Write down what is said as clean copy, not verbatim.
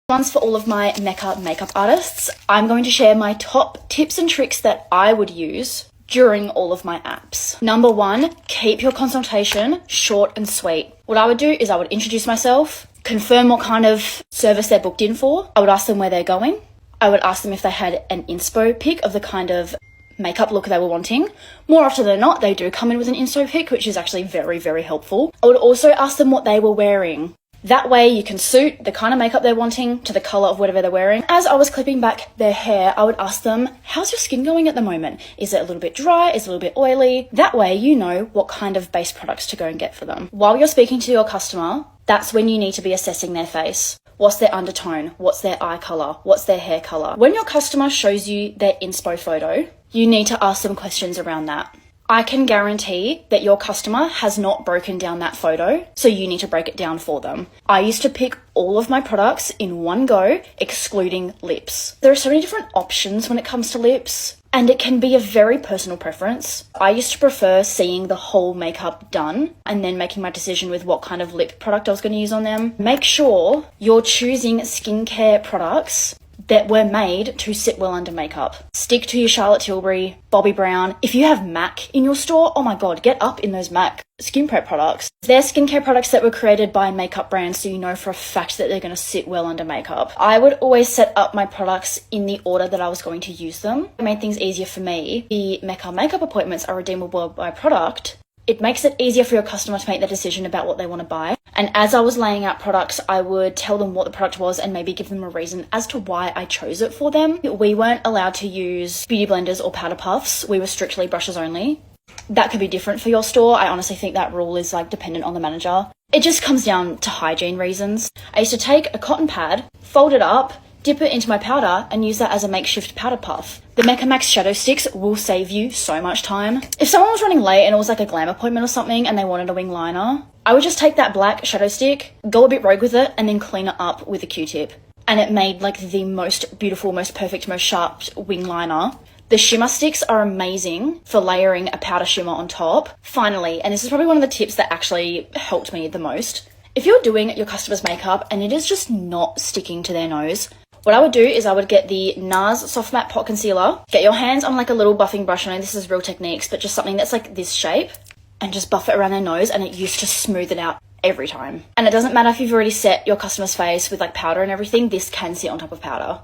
One's for all of my MECCA makeup artists. I'm going to share my top tips and tricks that I would use during all of my apps. Number 1, keep your consultation short and sweet. What I would do is I would introduce myself, confirm what kind of service they're booked in for. I would ask them where they're going. I would ask them if they had an inspo pic of the kind of makeup look they were wanting. More often than not, they do come in with an inspo pic, which is actually very, very helpful. I would also ask them what they were wearing. That way you can suit the kind of makeup they're wanting to the colour of whatever they're wearing. As I was clipping back their hair, I would ask them, how's your skin going at the moment? Is it a little bit dry? Is it a little bit oily? That way you know what kind of base products to go and get for them. While you're speaking to your customer, that's when you need to be assessing their face. What's their undertone? What's their eye colour? What's their hair colour? When your customer shows you their inspo photo, you need to ask them questions around that. I can guarantee that your customer has not broken down that photo, so you need to break it down for them. I used to pick all of my products in one go, excluding lips. There are so many different options when it comes to lips, and it can be a very personal preference. I used to prefer seeing the whole makeup done and then making my decision with what kind of lip product I was going to use on them. Make sure you're choosing skincare products that were made to sit well under makeup. Stick to your Charlotte Tilbury, Bobbi Brown. If you have MAC in your store, oh my god, get up in those MAC skin prep products. They're skincare products that were created by makeup brands, so you know for a fact that they're going to sit well under makeup. I would always set up my products in the order that I was going to use them. It made things easier for me. The MECCA makeup appointments are redeemable by product. It makes it easier for your customer to make the decision about what they want to buy. And as I was laying out products, I would tell them what the product was and maybe give them a reason as to why I chose it for them. We weren't allowed to use beauty blenders or powder puffs. We were strictly brushes only. That could be different for your store. I honestly think that rule is dependent on the manager. It just comes down to hygiene reasons. I used to take a cotton pad, fold it up, dip it into my powder and use that as a makeshift powder puff. The MECCA Max shadow sticks will save you so much time. If someone was running late and it was like a glam appointment or something and they wanted a wing liner, I would just take that black shadow stick, go a bit rogue with it, and then clean it up with a Q-tip. And it made the most beautiful, most perfect, most sharp wing liner. The shimmer sticks are amazing for layering a powder shimmer on top. Finally, and this is probably one of the tips that actually helped me the most, if you're doing your customer's makeup and it is just not sticking to their nose, what I would do is I would get the NARS Soft Matte Pot Concealer, get your hands on a little buffing brush. I know this is Real Techniques, but just something that's this shape, and just buff it around their nose, and it used to smooth it out every time. And it doesn't matter if you've already set your customer's face with powder and everything, this can sit on top of powder.